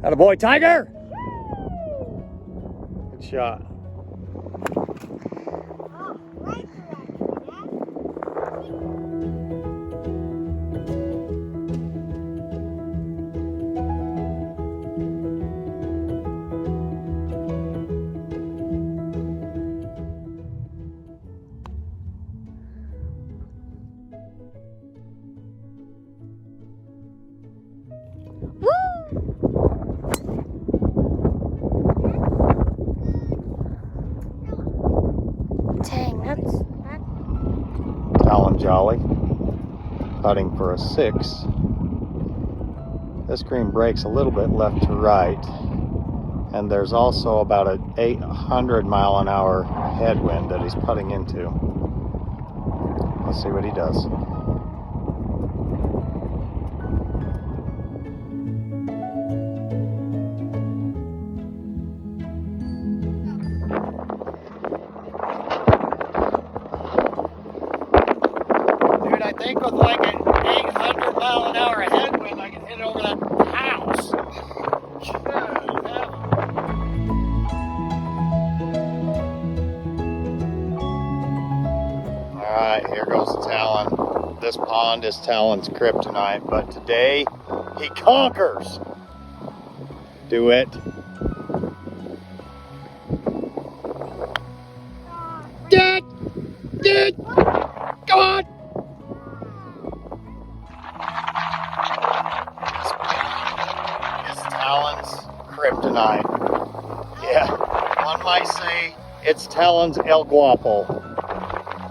Attaboy, Tiger! Good shot. Oh, right direction, Dang, that's Talon Jolly, putting for a 6. This green breaks a little bit left to right, and there's also about an 800 mile an hour headwind that he's putting into. Let's see what he does. Dude, I think with like an 800 mile an hour headwind, I can hit it over that house. Alright, here goes Talon. This pond is Talon's kryptonite, but today he conquers. Do it. Dad! Dad! Come on! It's Talon's kryptonite. Yeah, one might say it's Talon's El Guapo.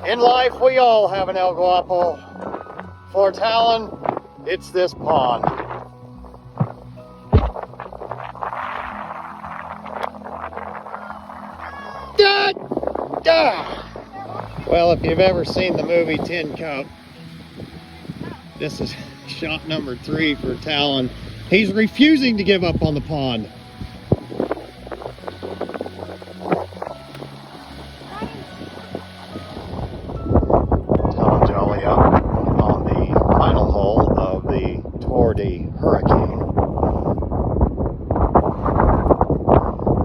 In life, we all have an El Guapo. For Talon, it's this pond. Dad! Ah! Well, if you've ever seen the movie Tin Cup, this is shot number 3 for Talon. He's refusing to give up on the pond. Talon Jolly up on the final hole of the Tour de Hurricane.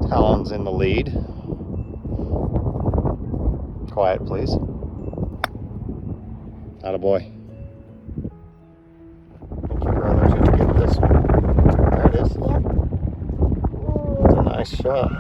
Talon's in the lead. Quiet, please. Attaboy. I think your brother's gonna get this one. There it is. Yep. It's a nice shot.